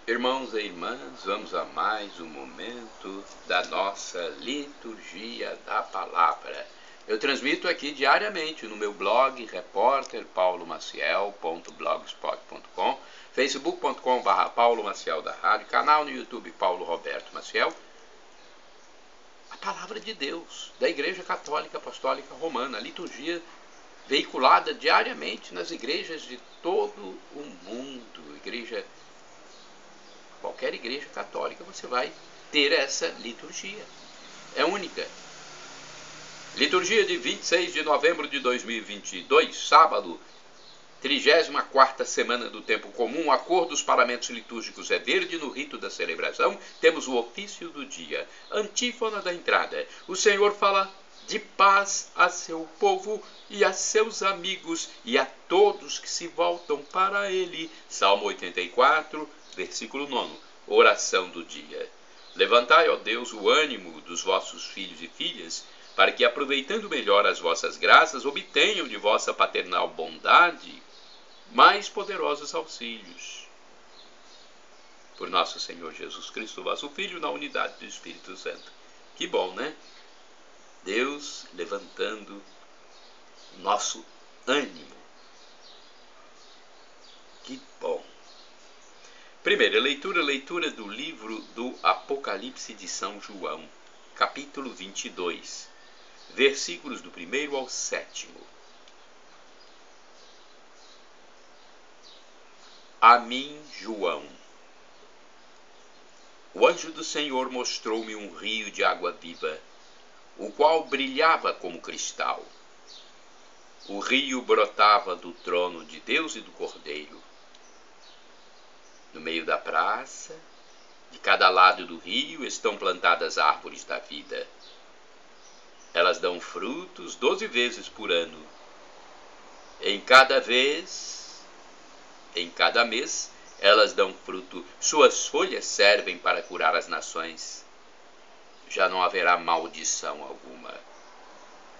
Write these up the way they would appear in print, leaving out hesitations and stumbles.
Irmãos e irmãs, vamos a mais um momento da nossa liturgia da palavra. Eu transmito aqui diariamente no meu blog, repórterpaulomaciel.blogspot.com, facebook.com/Paulo Maciel da Rádio, canal no YouTube Paulo Roberto Maciel. A palavra de Deus, da Igreja Católica Apostólica Romana, a liturgia veiculada diariamente nas igrejas de todo o mundo. Qualquer igreja católica você vai ter essa liturgia. É única. Liturgia de 26 de novembro de 2022, sábado, 34ª semana do tempo comum. A cor dos paramentos litúrgicos é verde. No rito da celebração temos o ofício do dia. Antífona da entrada. O Senhor fala de paz a seu povo e a seus amigos e a todos que se voltam para ele. Salmo 84, versículo 9. Oração do dia. Levantai, ó Deus, o ânimo dos vossos filhos e filhas, para que, aproveitando melhor as vossas graças, obtenham de vossa paternal bondade mais poderosos auxílios. Por nosso Senhor Jesus Cristo, vosso Filho, na unidade do Espírito Santo. Que bom, né? Deus levantando nosso ânimo. Que bom. Primeira leitura do livro do Apocalipse de São João, capítulo 22, versículos do 1º ao 7º. A mim, João. O anjo do Senhor mostrou-me um rio de água viva, o qual brilhava como cristal. O rio brotava do trono de Deus e do Cordeiro. No meio da praça, de cada lado do rio, estão plantadas árvores da vida. Elas dão frutos 12 vezes por ano. Em cada mês, elas dão fruto. Suas folhas servem para curar as nações. Já não haverá maldição alguma.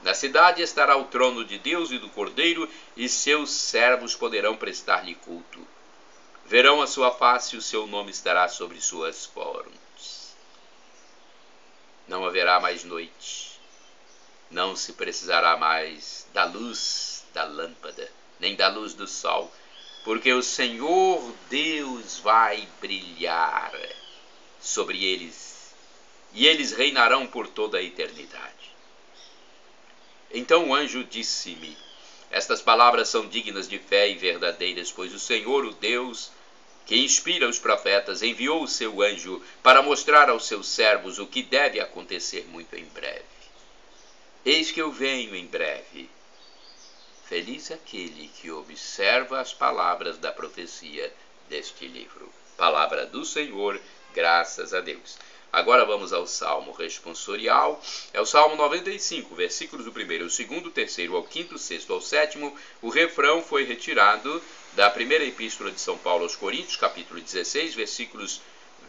Na cidade estará o trono de Deus e do Cordeiro, e seus servos poderão prestar-lhe culto. Verão a sua face e o seu nome estará sobre suas frontes. Não haverá mais noite. Não se precisará mais da luz da lâmpada, nem da luz do sol, porque o Senhor Deus vai brilhar sobre eles, e eles reinarão por toda a eternidade. Então o anjo disse-me: estas palavras são dignas de fé e verdadeiras, pois o Senhor, o Deus que inspira os profetas, enviou o seu anjo para mostrar aos seus servos o que deve acontecer muito em breve. Eis que eu venho em breve. Feliz aquele que observa as palavras da profecia deste livro. Palavra do Senhor, graças a Deus. Agora vamos ao Salmo responsorial. É o Salmo 95, versículos do 1º, 2º, 3º ao 5º, 6º ao 7º. O refrão foi retirado da primeira epístola de São Paulo aos Coríntios, capítulo 16, versículo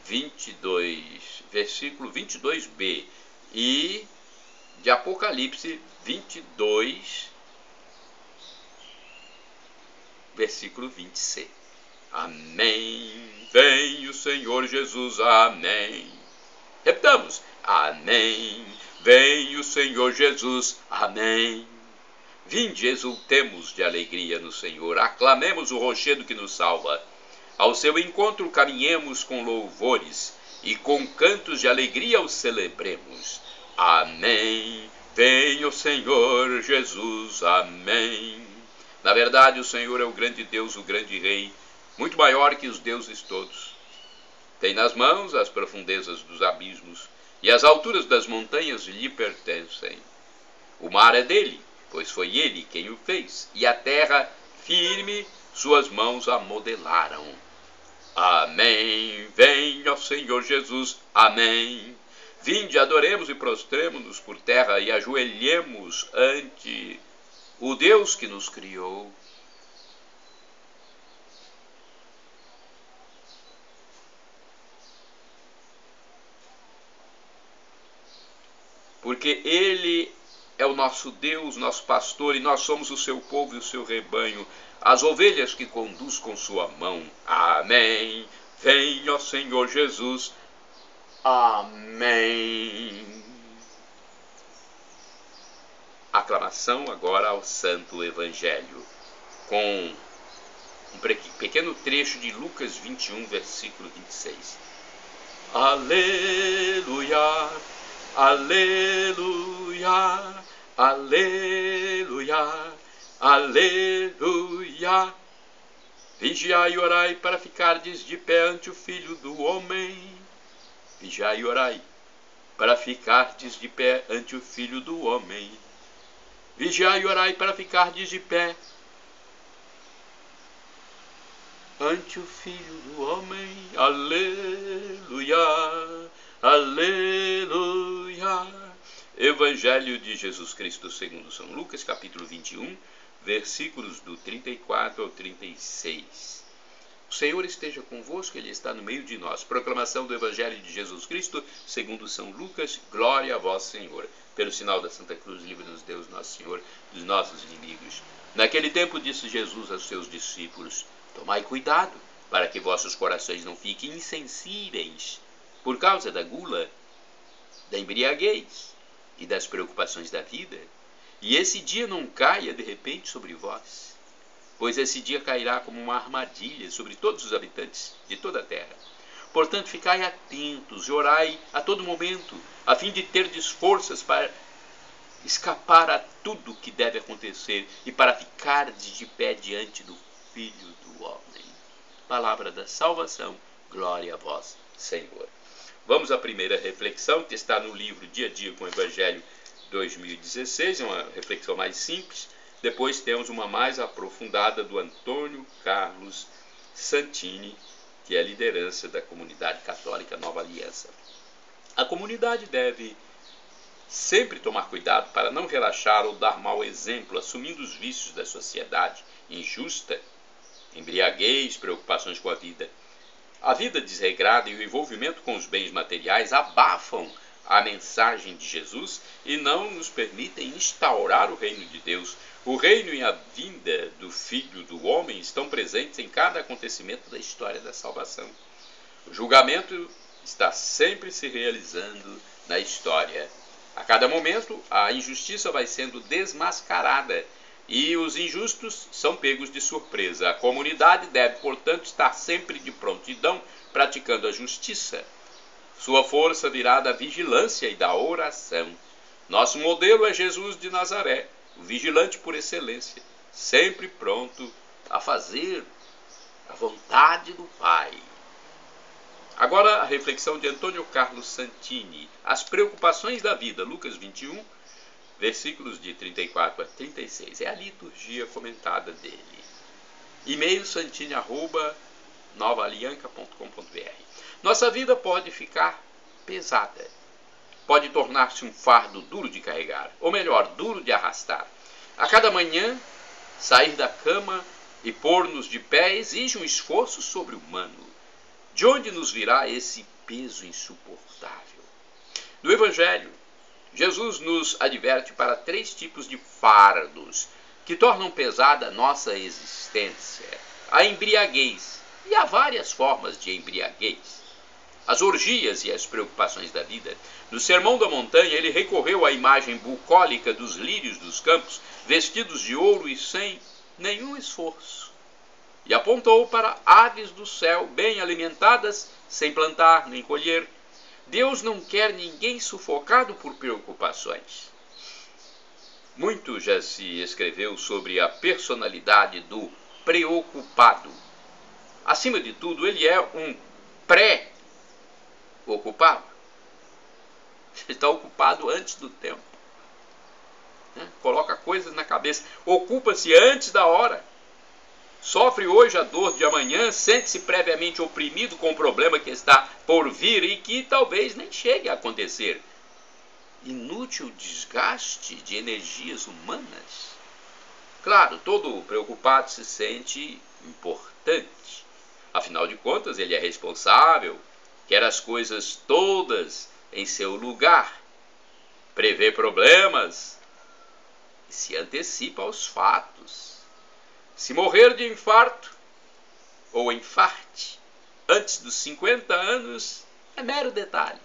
22b, e de Apocalipse 22, versículo 20c. Amém. Vem o Senhor Jesus. Amém. Repetamos. Amém. Vem o Senhor Jesus. Amém. Vinde, exultemos de alegria no Senhor. Aclamemos o rochedo que nos salva. Ao seu encontro caminhemos com louvores, e com cantos de alegria o celebremos. Amém. Vem o Senhor Jesus. Amém. Na verdade, o Senhor é o grande Deus, o grande Rei, muito maior que os deuses todos. Tem nas mãos as profundezas dos abismos, e as alturas das montanhas lhe pertencem. O mar é dele, pois foi ele quem o fez, e a terra firme suas mãos a modelaram. Amém. Vem, ó Senhor Jesus. Amém. Vinde, adoremos e prostremo-nos por terra e ajoelhemos ante o Deus que nos criou. Porque ele é o nosso Deus, nosso pastor, e nós somos o seu povo e o seu rebanho, as ovelhas que conduz com sua mão. Amém. Vem, ó Senhor Jesus. Amém. Aclamação agora ao Santo Evangelho, com um pequeno trecho de Lucas 21, versículo 26. Aleluia, aleluia, aleluia, aleluia. Vigiai e orai para ficardes de pé ante o Filho do Homem. Vigiai e orai para ficardes de pé ante o Filho do Homem. Vigiai e orai para ficardes de pé ante o Filho do Homem. Aleluia, aleluia. Evangelho de Jesus Cristo segundo São Lucas, capítulo 21, versículos do 34 ao 36. O Senhor esteja convosco, Ele está no meio de nós. Proclamação do Evangelho de Jesus Cristo segundo São Lucas. Glória a vós, Senhor. Pelo sinal da Santa Cruz, livra-nos Deus, nosso Senhor, dos nossos inimigos. Naquele tempo disse Jesus aos seus discípulos: tomai cuidado, para que vossos corações não fiquem insensíveis por causa da gula, da embriaguez e das preocupações da vida, e esse dia não caia de repente sobre vós, pois esse dia cairá como uma armadilha sobre todos os habitantes de toda a terra. Portanto, ficai atentos e orai a todo momento, a fim de terdes forças para escapar a tudo o que deve acontecer e para ficardes de pé diante do Filho do Homem. Palavra da salvação, glória a vós, Senhor. Vamos à primeira reflexão, que está no livro Dia a Dia com o Evangelho 2016, é uma reflexão mais simples. Depois temos uma mais aprofundada do Antônio Carlos Santini, que é a liderança da comunidade católica Nova Aliança. A comunidade deve sempre tomar cuidado para não relaxar ou dar mau exemplo, assumindo os vícios da sociedade injusta, embriaguez, preocupações com a vida. A vida desregrada e o envolvimento com os bens materiais abafam a mensagem de Jesus e não nos permitem instaurar o reino de Deus. O reino e a vinda do Filho do Homem estão presentes em cada acontecimento da história da salvação. O julgamento está sempre se realizando na história. A cada momento, a injustiça vai sendo desmascarada e os injustos são pegos de surpresa. A comunidade deve, portanto, estar sempre de prontidão, praticando a justiça. Sua força virá da vigilância e da oração. Nosso modelo é Jesus de Nazaré, o vigilante por excelência, sempre pronto a fazer a vontade do Pai. Agora a reflexão de Antônio Carlos Santini, as preocupações da vida, Lucas 21, versículos de 34 a 36. É a liturgia comentada dele. E-mail santini@novaalianca.com.br. Nossa vida pode ficar pesada. Pode tornar-se um fardo duro de carregar, ou melhor, duro de arrastar. A cada manhã, sair da cama e pôr-nos de pé exige um esforço sobre-humano. De onde nos virá esse peso insuportável? No Evangelho, Jesus nos adverte para 3 tipos de fardos que tornam pesada a nossa existência: a embriaguez, e há várias formas de embriaguez, as orgias e as preocupações da vida. No Sermão da Montanha, ele recorreu à imagem bucólica dos lírios dos campos, vestidos de ouro e sem nenhum esforço, e apontou para aves do céu bem alimentadas, sem plantar nem colher. Deus não quer ninguém sufocado por preocupações. Muito já se escreveu sobre a personalidade do preocupado. Acima de tudo, ele é um pré-ocupado. Está ocupado antes do tempo. Coloca coisas na cabeça. Ocupa-se antes da hora. Sofre hoje a dor de amanhã, sente-se previamente oprimido com o problema que está por vir e que talvez nem chegue a acontecer. Inútil desgaste de energias humanas. Claro, todo preocupado se sente importante. Afinal de contas, ele é responsável, quer as coisas todas em seu lugar, prevê problemas e se antecipa aos fatos. Se morrer de infarto ou infarte antes dos 50 anos é mero detalhe.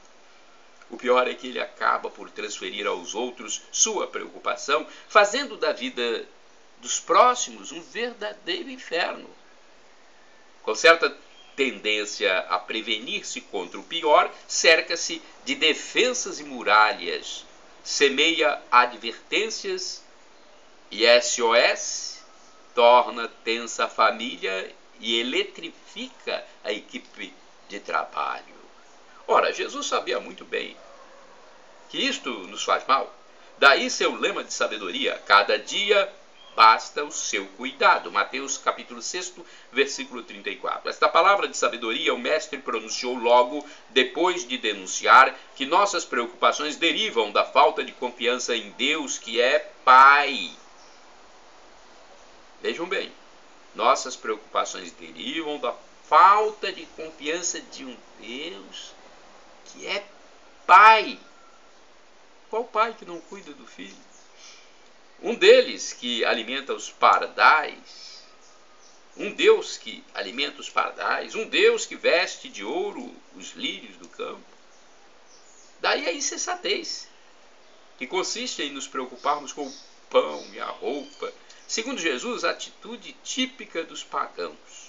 O pior é que ele acaba por transferir aos outros sua preocupação, fazendo da vida dos próximos um verdadeiro inferno. Com certa tendência a prevenir-se contra o pior, cerca-se de defensas e muralhas, semeia advertências e SOS, torna tensa a família e eletrifica a equipe de trabalho. Ora, Jesus sabia muito bem que isto nos faz mal. Daí seu lema de sabedoria: cada dia basta o seu cuidado. Mateus capítulo 6, versículo 34. Esta palavra de sabedoria o mestre pronunciou logo depois de denunciar que nossas preocupações derivam da falta de confiança em Deus, que é Pai. Vejam bem, nossas preocupações derivam da falta de confiança de um Deus que é Pai. Qual pai que não cuida do filho? Um deles que alimenta os pardais, um Deus que alimenta os pardais, um Deus que veste de ouro os lírios do campo. Daí a insensatez, que consiste em nos preocuparmos com o pão e a roupa, segundo Jesus, a atitude típica dos pagãos.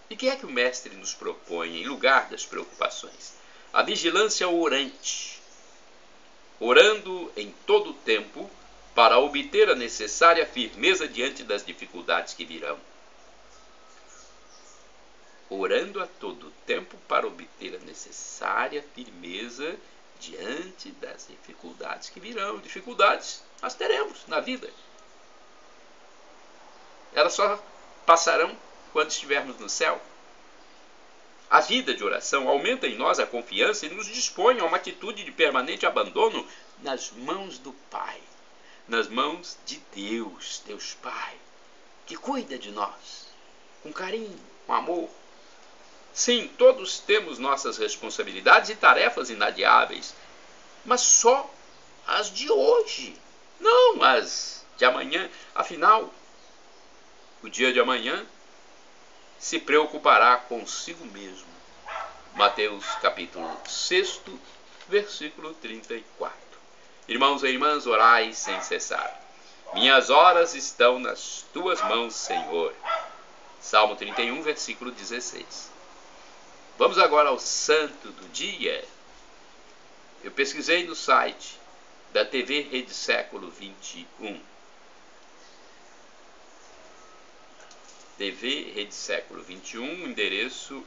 E o que é que o mestre nos propõe em lugar das preocupações? A vigilância orante, orando em todo o tempo para obter a necessária firmeza diante das dificuldades que virão. Orando a todo tempo para obter a necessária firmeza diante das dificuldades que virão. Dificuldades nós teremos na vida. Elas só passarão quando estivermos no céu. A vida de oração aumenta em nós a confiança e nos dispõe a uma atitude de permanente abandono nas mãos do Pai, nas mãos de Deus, Deus Pai, que cuida de nós com carinho, com amor. Sim, todos temos nossas responsabilidades e tarefas inadiáveis, mas só as de hoje, não as de amanhã. Afinal, o dia de amanhã se preocupará consigo mesmo. Mateus capítulo 6, versículo 34. Irmãos e irmãs, orai sem cessar. Minhas horas estão nas tuas mãos, Senhor. Salmo 31, versículo 16. Vamos agora ao santo do dia. Eu pesquisei no site da TV Rede Século 21. TV Rede Século 21, endereço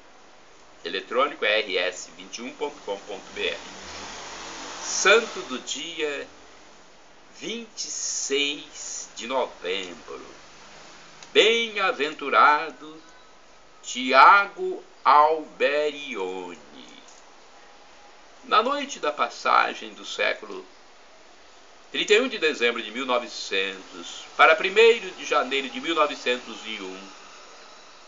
eletrônico é rs21.com.br. Santo do dia 26 de novembro. Bem-aventurado Tiago Alberione. Na noite da passagem do século 31 de dezembro de 1900 para 1º de janeiro de 1901,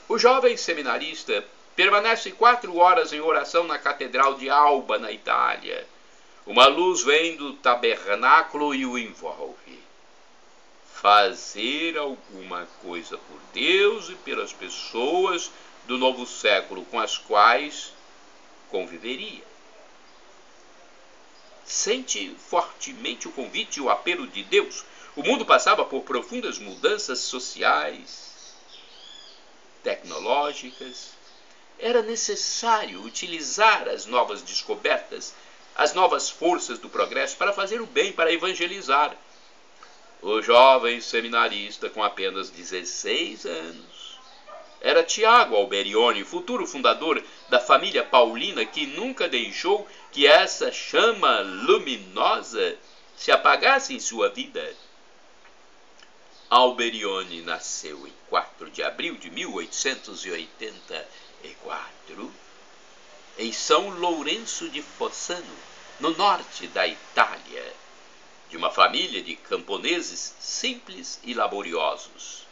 o jovem seminarista permanece 4 horas em oração na Catedral de Alba, na Itália. Uma luz vem do tabernáculo e o envolve. Fazer alguma coisa por Deus e pelas pessoas do novo século com as quais conviveria. Sente fortemente o convite e o apelo de Deus. O mundo passava por profundas mudanças sociais, tecnológicas. Era necessário utilizar as novas descobertas, as novas forças do progresso para fazer o bem, para evangelizar. O jovem seminarista, com apenas 16 anos, era Tiago Alberione, futuro fundador da família paulina, que nunca deixou que essa chama luminosa se apagasse em sua vida. Alberione nasceu em 4 de abril de 1884, em São Lourenço de Fossano, no norte da Itália, de uma família de camponeses simples e laboriosos.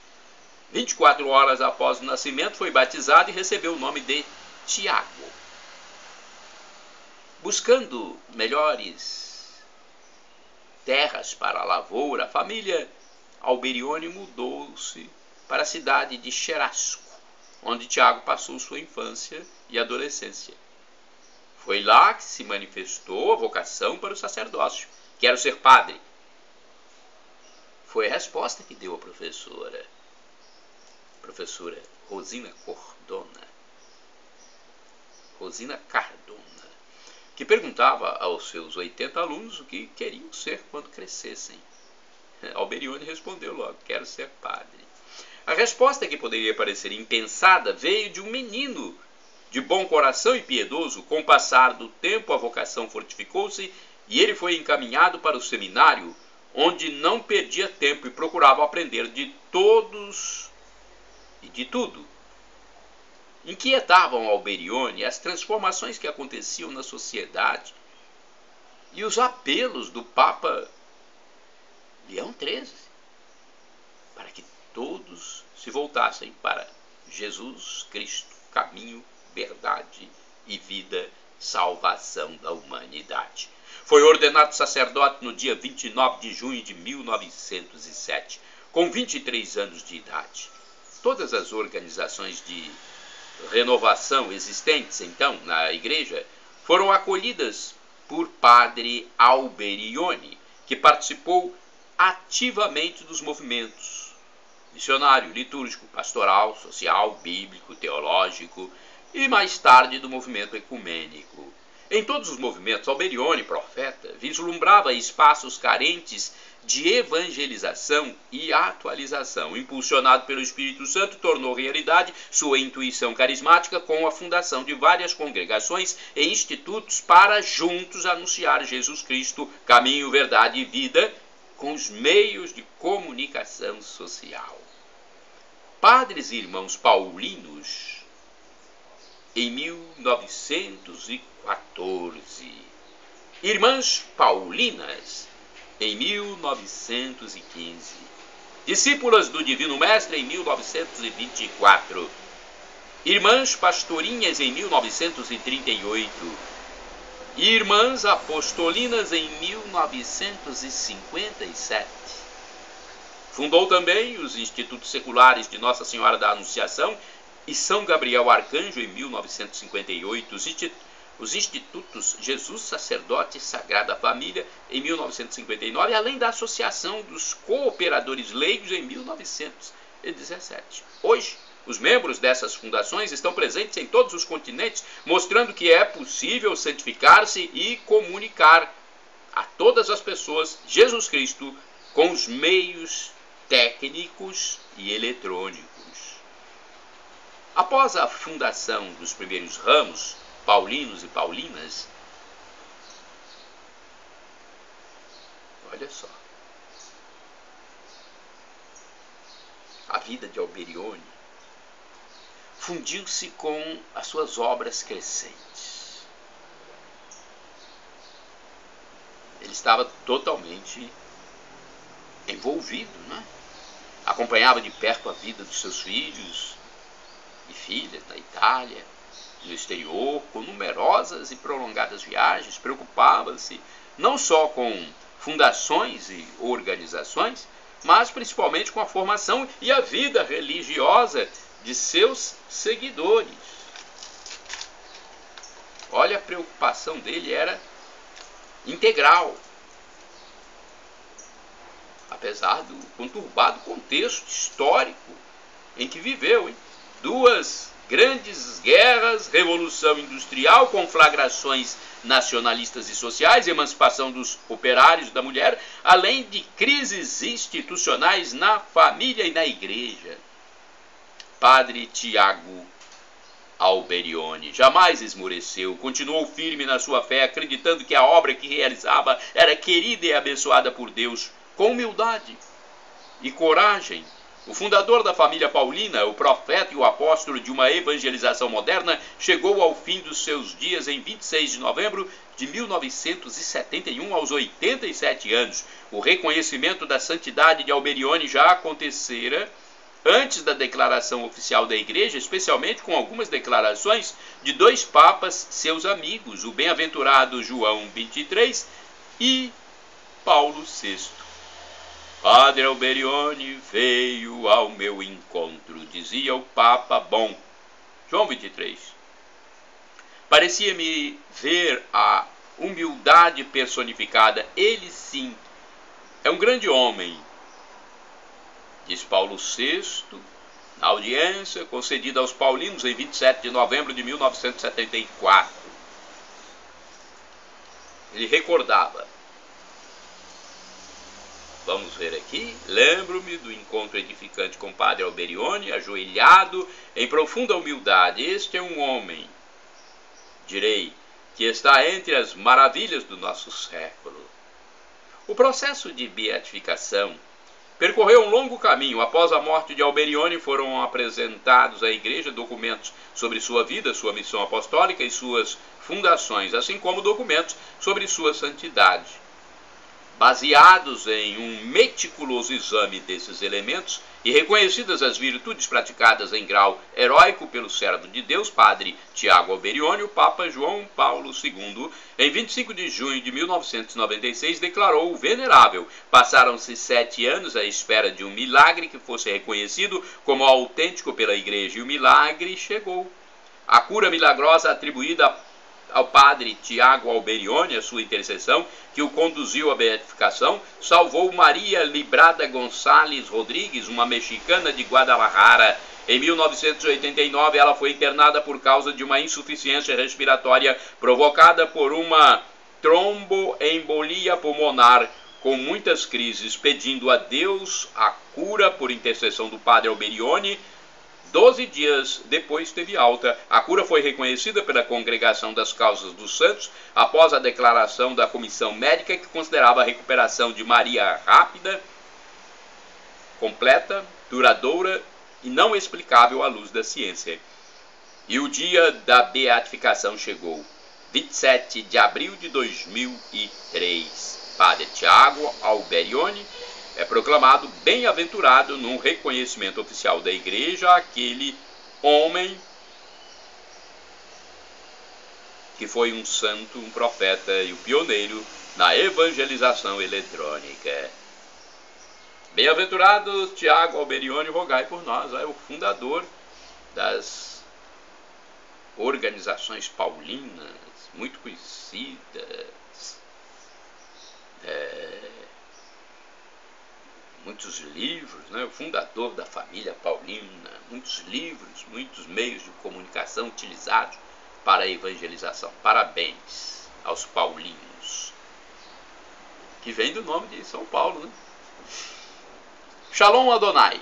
24 horas após o nascimento, foi batizado e recebeu o nome de Tiago. Buscando melhores terras para a lavoura, a família Alberione mudou-se para a cidade de Cherasco, onde Tiago passou sua infância e adolescência. Foi lá que se manifestou a vocação para o sacerdócio. Quero ser padre. Foi a resposta que deu a professora Rosina Cardona, que perguntava aos seus 80 alunos o que queriam ser quando crescessem. Alberione respondeu logo: quero ser padre. A resposta, que poderia parecer impensada, veio de um menino de bom coração e piedoso. Com o passar do tempo, a vocação fortificou-se e ele foi encaminhado para o seminário, onde não perdia tempo e procurava aprender de todos e de tudo. Inquietavam Alberione as transformações que aconteciam na sociedade e os apelos do Papa Leão XIII para que todos se voltassem para Jesus Cristo, caminho, verdade e vida, salvação da humanidade. Foi ordenado sacerdote no dia 29 de junho de 1907, com 23 anos de idade. Todas as organizações de renovação existentes, então, na igreja, foram acolhidas por padre Alberione, que participou ativamente dos movimentos missionário, litúrgico, pastoral, social, bíblico, teológico e mais tarde do movimento ecumênico. Em todos os movimentos, Alberione, profeta, vislumbrava espaços carentes de evangelização e atualização. Impulsionado pelo Espírito Santo, tornou realidade sua intuição carismática com a fundação de várias congregações e institutos para juntos anunciar Jesus Cristo, caminho, verdade e vida, com os meios de comunicação social. Padres e irmãos paulinos, em 1914. Irmãs paulinas, em 1915. Discípulas do Divino Mestre, em 1924. Irmãs pastorinhas, em 1938. Irmãs apostolinas, em 1957. Fundou também os Institutos Seculares de Nossa Senhora da Anunciação e São Gabriel Arcanjo, em 1958. Os Institutos Jesus Sacerdote e Sagrada Família, em 1959, além da Associação dos Cooperadores Leigos, em 1917. Hoje, os membros dessas fundações estão presentes em todos os continentes, mostrando que é possível santificar-se e comunicar a todas as pessoas Jesus Cristo com os meios técnicos e eletrônicos. Após a fundação dos primeiros ramos, paulinos e paulinas, olha só, a vida de Alberione fundiu-se com as suas obras crescentes. Ele estava totalmente envolvido, né? Acompanhava de perto a vida dos seus filhos e filhas na Itália, no exterior, com numerosas e prolongadas viagens. Preocupava-se não só com fundações e organizações, mas principalmente com a formação e a vida religiosa de seus seguidores. Olha, a preocupação dele era integral, apesar do conturbado contexto histórico em que viveu, hein? Duas grandes guerras, revolução industrial, conflagrações nacionalistas e sociais, emancipação dos operários, da mulher, além de crises institucionais na família e na igreja. Padre Tiago Alberione jamais esmoreceu, continuou firme na sua fé, acreditando que a obra que realizava era querida e abençoada por Deus. Com humildade e coragem, o fundador da família paulina, o profeta e o apóstolo de uma evangelização moderna, chegou ao fim dos seus dias em 26 de novembro de 1971, aos 87 anos. O reconhecimento da santidade de Alberione já acontecera antes da declaração oficial da Igreja, especialmente com algumas declarações de dois papas, seus amigos, o bem-aventurado João XXIII e Paulo VI. Padre Alberione veio ao meu encontro, dizia o Papa Bom, João 23. Parecia-me ver a humildade personificada. Ele sim é um grande homem, diz Paulo VI, na audiência concedida aos paulinos em 27 de novembro de 1974. Ele recordava. Vamos ver aqui. Lembro-me do encontro edificante com o padre Alberione, ajoelhado em profunda humildade. Este é um homem, direi, que está entre as maravilhas do nosso século. O processo de beatificação percorreu um longo caminho. Após a morte de Alberione, foram apresentados à Igreja documentos sobre sua vida, sua missão apostólica e suas fundações, assim como documentos sobre sua santidade. Baseados em um meticuloso exame desses elementos e reconhecidas as virtudes praticadas em grau heróico pelo servo de Deus, padre Tiago Alberione, o Papa João Paulo II, em 25 de junho de 1996, declarou o venerável. Passaram-se 7 anos à espera de um milagre que fosse reconhecido como autêntico pela Igreja, e o milagre chegou. A cura milagrosa atribuída ao padre Tiago Alberione, a sua intercessão, que o conduziu à beatificação, salvou Maria Librada Gonçalves Rodrigues, uma mexicana de Guadalajara. Em 1989, ela foi internada por causa de uma insuficiência respiratória provocada por uma tromboembolia pulmonar, com muitas crises, pedindo a Deus a cura por intercessão do padre Alberione. 12 dias depois teve alta. A cura foi reconhecida pela Congregação das Causas dos Santos após a declaração da comissão médica, que considerava a recuperação de Maria rápida, completa, duradoura e não explicável à luz da ciência. E o dia da beatificação chegou, 27 de abril de 2003. Padre Tiago Alberione é proclamado bem-aventurado num reconhecimento oficial da Igreja, aquele homem que foi um santo, um profeta e o pioneiro na evangelização eletrônica. Bem-aventurado Tiago Alberione, rogai por nós. É o fundador das organizações paulinas, muito conhecidas. Muitos livros, né? O fundador da família paulina, muitos livros, muitos meios de comunicação utilizados para a evangelização. Parabéns aos paulinos, que vem do nome de São Paulo, né? Shalom Adonai,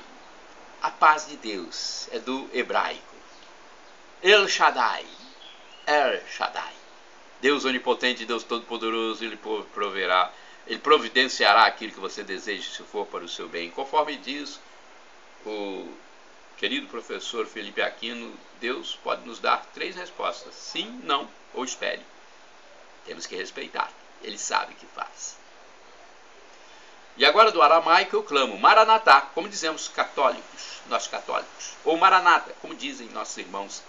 a paz de Deus, é do hebraico. El Shaddai, Deus onipotente, Deus todo-poderoso, Ele proverá. Ele providenciará aquilo que você deseja, se for para o seu bem. Conforme diz o querido professor Felipe Aquino, Deus pode nos dar 3 respostas: sim, não ou espere. Temos que respeitar. Ele sabe o que faz. E agora do aramaico eu clamo Maranatá, como dizemos católicos, nós católicos. Ou Maranata, como dizem nossos irmãos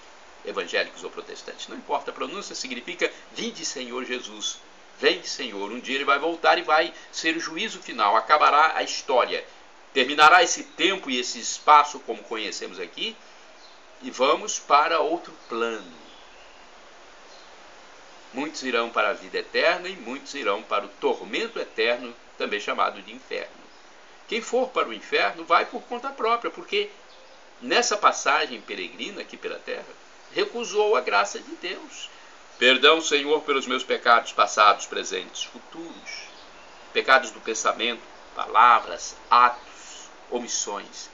evangélicos ou protestantes. Não importa a pronúncia, significa vinde Senhor Jesus. Vem, Senhor, um dia Ele vai voltar e vai ser o juízo final, acabará a história, terminará esse tempo e esse espaço como conhecemos aqui, e vamos para outro plano. Muitos irão para a vida eterna e muitos irão para o tormento eterno, também chamado de inferno. Quem for para o inferno vai por conta própria, porque nessa passagem peregrina aqui pela terra, recusou a graça de Deus. Perdão, Senhor, pelos meus pecados passados, presentes, futuros. Pecados do pensamento, palavras, atos, omissões.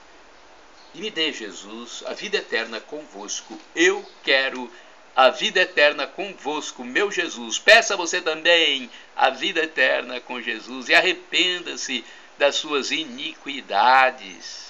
E me dê, Jesus, a vida eterna convosco. Eu quero a vida eterna convosco, meu Jesus. Peça você também a vida eterna com Jesus e arrependa-se das suas iniquidades.